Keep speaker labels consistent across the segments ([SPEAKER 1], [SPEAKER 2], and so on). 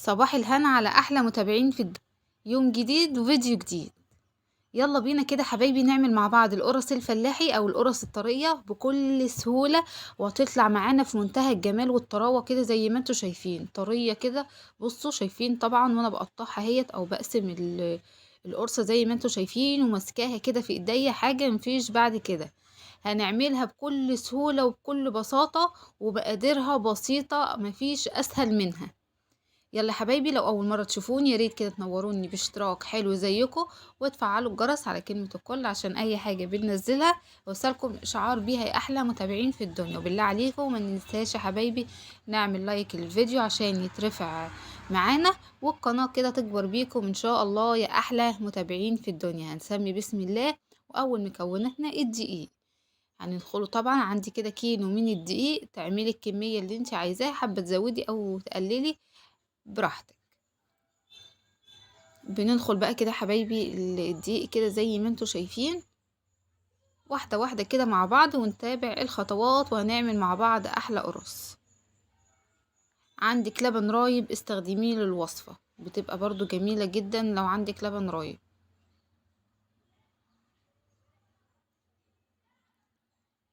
[SPEAKER 1] صباح الهنا على احلى متابعين يوم جديد وفيديو جديد. يلا بينا كده حبايبي نعمل مع بعض القرص الفلاحي او القرص الطرية بكل سهولة، وهتطلع معانا في منتهى الجمال والطراوة كده زي ما انتوا شايفين طرية كده. بصوا شايفين طبعا وانا بقطعها اهيت او بقسم القرصة زي ما انتوا شايفين وماسكاها كده في ايديا، حاجة مفيش بعد كده. هنعملها بكل سهولة وبكل بساطة وبقدرها بسيطة، مفيش اسهل منها. يلا يا حبايبي، لو اول مره تشوفوني يا ريت كده تنوروني باشتراك حلو زيكم، وتفعلوا الجرس على كلمه الكل عشان اي حاجه بننزلها يوصلكم اشعار بيها يا احلى متابعين في الدنيا. وبالله عليكم ما ننساش يا حبايبي نعمل لايك للفيديو عشان يترفع معانا والقناه كده تكبر بيكم ان شاء الله يا احلى متابعين في الدنيا. هنسمي بسم الله. واول مكوناتنا الدقيق. هندخله طبعا عندي كده كيلو من الدقيق، تعملي الكميه اللي انت عايزاها، حابه تزودي او تقللي براحتك. بندخل بقى كده حبايبي الدقيق كده زي ما انتوا شايفين، واحدة واحدة كده مع بعض ونتابع الخطوات وهنعمل مع بعض احلى قرص. عندك لبن رايب استخدميه للوصفة، بتبقى برضو جميلة جدا لو عندك لبن رايب.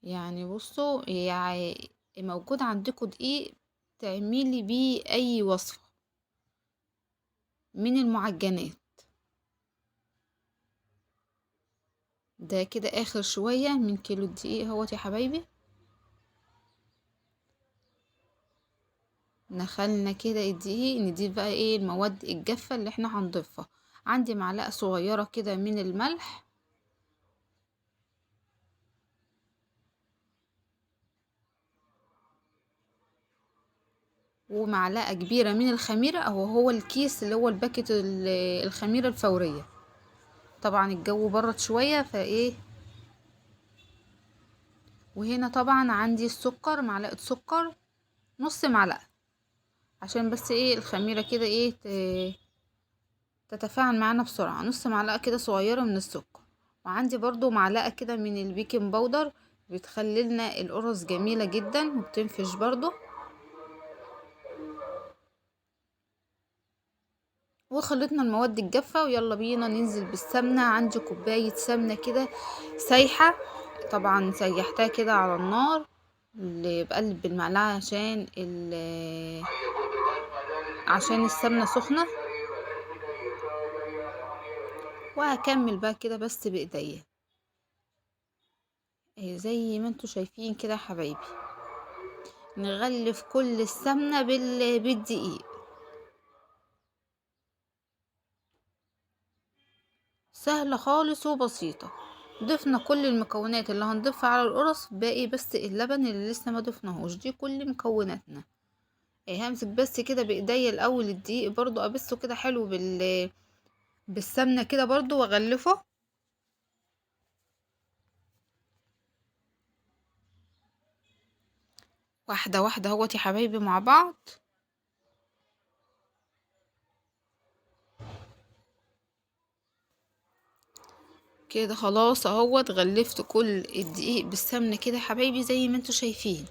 [SPEAKER 1] يعني بصوا، يعني موجود عندكم دقيق تعملي بيه اي وصفة من المعجنات. ده كده اخر شوية من كيلو الدقيق اهوت يا حبايبي. نخلنا كده الدقيق، نضيف بقى ايه المواد الجافة اللي احنا هنضيفها. عندي معلقة صغيرة كده من الملح، ومعلقة كبيرة من الخميرة، او هو الكيس اللي هو الباكت الخميرة الفورية. طبعا الجو برد شوية فايه. وهنا طبعا عندي السكر، معلقة سكر، نص معلقة، عشان بس ايه الخميرة كده ايه تتفاعل معانا بسرعة. نص معلقة كده صغيرة من السكر. وعندي برضو معلقة كده من البيكنج باودر، بتخلي لنا القرص جميلة جدا وبتنفش برضو. وخلطنا المواد الجافة ويلا بينا ننزل بالسمنة. عندي كوباية سمنة كده سايحة، طبعا سيحتها كده على النار، اللي بقلب بالمعلقة عشان السمنة سخنة. وهكمل بقى كده بس بايديا زي ما انتوا شايفين كده يا حبايبي. نغلف كل السمنة بالدقيق. سهلة خالص وبسيطة. ضفنا كل المكونات اللي هنضيفها على القرص، باقي بس اللبن اللي لسه ما ضفناهوش. دي كل مكوناتنا. همسك بس كده بايديا الاول الدقيق برضو ابسه كده حلو بالسمنة كده برضو واغلفه واحدة واحدة اهوت يا حبايبي مع بعض. كده خلاص اهوت غلفت كل الدقيق بالسمنة كده يا حبايبي زي ما انتوا شايفين.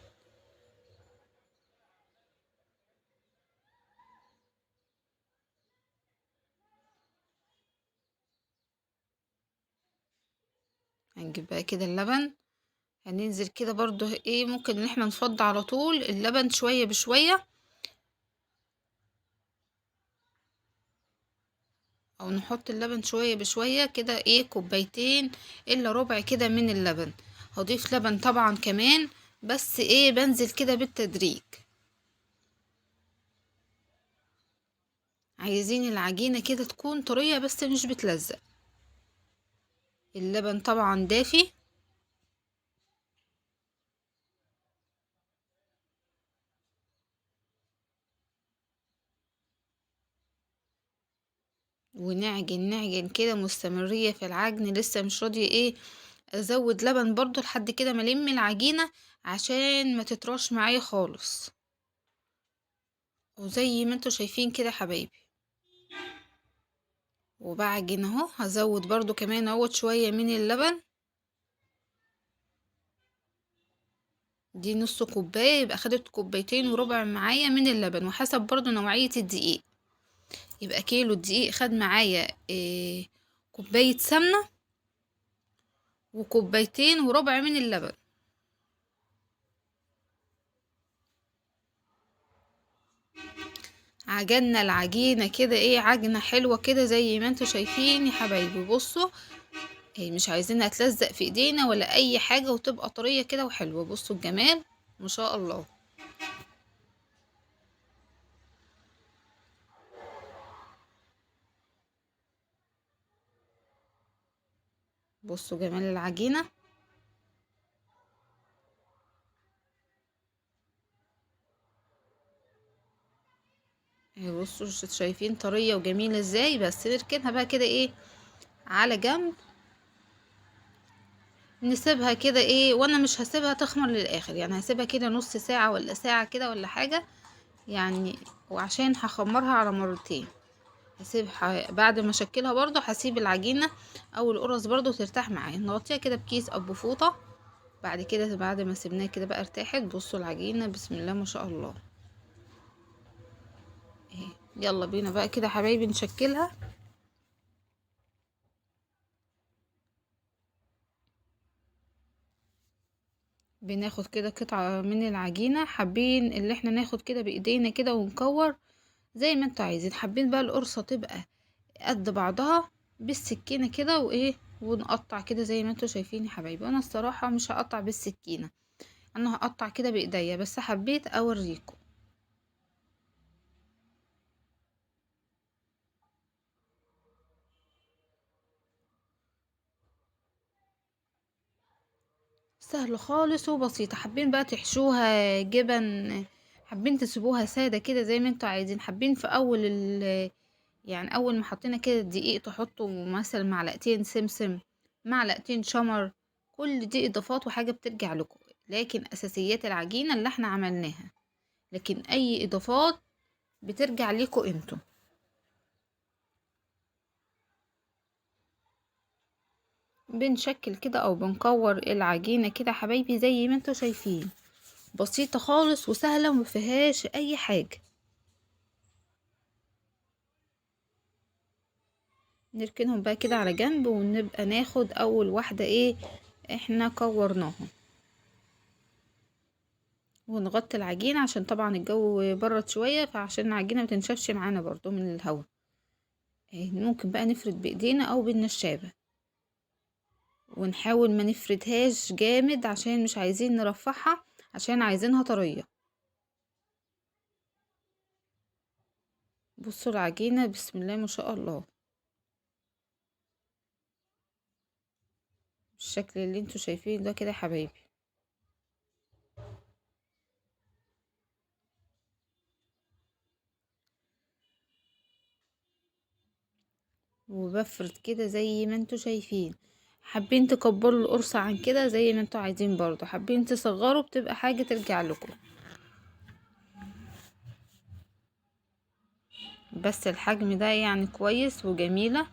[SPEAKER 1] هنجيب بقى كده اللبن، هننزل كده برضو ايه، ممكن ان احنا نفض على طول اللبن شوية بشوية، او نحط اللبن شوية بشوية كده ايه كوبايتين الا ربع كده من اللبن. هضيف لبن طبعا كمان، بس ايه بنزل كده بالتدريج. عايزين العجينة كده تكون طرية بس مش بتلزق. اللبن طبعا دافي. ونعجن نعجن كده مستمرية في العجن، لسه مش راضية ايه ازود لبن برضو لحد كده ما الم العجينة عشان ما تطرش معايا خالص. وزي ما انتوا شايفين كده حبايبي، وبعجن اهو. هزود برضو كمان اهوت شوية من اللبن. دي نص كوباية، يبقى خدت كوبايتين وربع معايا من اللبن، وحسب برضو نوعية الدقيق. يبقى كيلو الدقيق خد معايا كوباية سمنة وكوبايتين وربع من اللبن. عجننا العجينة كده عجنة حلوة كده زي ما انتوا شايفين يا حبايبي. بصوا مش عايزينها تلزق في ايدينا ولا اي حاجة، وتبقى طرية كده وحلوة. بصوا الجمال ما شاء الله. بصوا جمال العجينة. بصوا شايفين طرية وجميلة ازاي. بس نركنها بقى كده على جنب، نسيبها كده وانا مش هسيبها تخمر للاخر، يعني هسيبها كده نص ساعة ولا ساعة كده ولا حاجة يعني. وعشان هخمرها على مرتين، بعد ما اشكلها برضو هسيب العجينة او القرص برضو ترتاح معايا. نغطيها كده بكيس او بفوطة. بعد كده بعد ما سيبناها كده بقى ارتاحت. بصوا العجينة بسم الله ما شاء الله اهي. يلا بينا بقى كده حبايبي نشكلها. بناخد كده قطعة من العجينة، حابين اللي احنا ناخد كده بايدينا كده ونكور زي ما انتوا عايزين. حابين بقى القرصة تبقى قد بعضها بالسكينة كده ونقطع كده زي ما انتوا شايفين يا حبايبي. انا الصراحة مش هقطع بالسكينة، انا هقطع كده بايديا، بس حبيت اوريكم. سهل خالص وبسيطة. حابين بقى تحشوها جبن، حابين تسيبوها سادة كده زي ما انتوا عايزين. حابين في اول يعني اول ما حطينا كده الدقيق تحطوا مثلا معلقتين سمسم، معلقتين شمر. كل دي اضافات وحاجة بترجع لكم، لكن اساسيات العجينة اللي احنا عملناها. لكن اي اضافات بترجع لكم انتوا. بنشكل كده او بنكور العجينة كده حبايبي زي ما انتوا شايفين. بسيطة خالص وسهلة ومفيهاش اي حاجة. نركنهم بقى كده على جنب، ونبقى ناخد اول واحدة احنا كورناها. ونغطي العجينة عشان طبعا الجو برد شوية، فعشان العجينة متنشفش معانا برضو من الهواء. ممكن بقى نفرد بايدينا او بالنشابة، ونحاول ما نفردهاش جامد عشان مش عايزين نرفعها، عشان عايزينها طرية. بصوا العجينة بسم الله ما شاء الله بالشكل اللي انتوا شايفينه ده كده يا حبايبي. وبفرد كده زي ما انتوا شايفين. حابين تكبروا القرصة عن كده زي ما انتوا عايزين، برضو حابين تصغروا بتبقى حاجة ترجع لكم. بس الحجم ده يعني كويس وجميلة.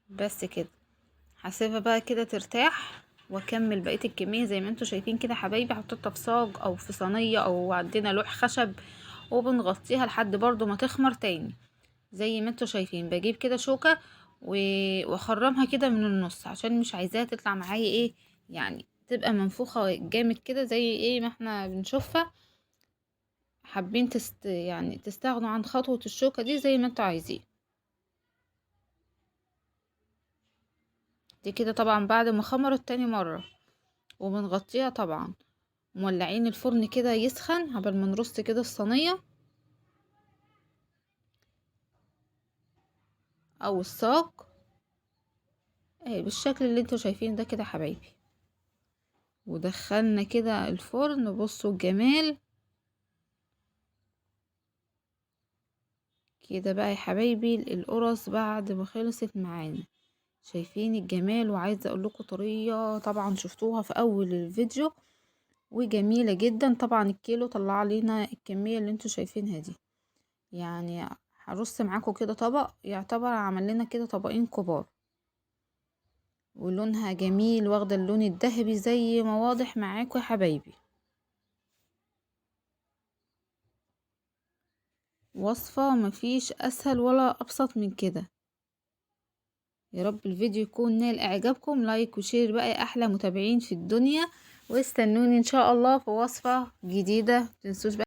[SPEAKER 1] بس كده هسيبها بقى كده ترتاح، واكمل بقية الكمية زي ما انتوا شايفين كده حبايبي. حطيتها في صاج او في صينية او عندنا لوح خشب، وبنغطيها لحد برضو ما تخمر تاني. زي ما انتوا شايفين بجيب كده شوكة واخرمها كده من النص، عشان مش عايزاها تطلع معايا يعني تبقى منفوخة جامد كده زي ما احنا بنشوفها. حابين يعني تستغنوا عن خطوة الشوكة دي زي ما انتوا عايزين. دي كده طبعا بعد ما خمرت تاني مرة. وبنغطيها طبعا، مولعين الفرن كده يسخن قبل ما نرص كده الصينية او الصاج بالشكل اللي انتوا شايفين ده كده حبايبي. ودخلنا كده الفرن. بصوا الجمال كده بقى يا حبايبي. القرص بعد ما خلصت معانا شايفين الجمال. وعايزه اقول لكم طريه طبعا شفتوها في اول الفيديو، وجميله جدا. طبعا الكيلو طلع لنا الكميه اللي انتوا شايفينها دي يعني. هرص معاكم كده طبق يعتبر عمل لنا كده طبقين كبار، ولونها جميل واخده اللون الذهبي زي ما واضح معاكم يا حبايبي. وصفة مفيش اسهل ولا ابسط من كده. يا رب الفيديو يكون نال اعجابكم، لايك وشير بقى يا احلى متابعين في الدنيا، واستنوني ان شاء الله في وصفة جديدة. متنسوش بقى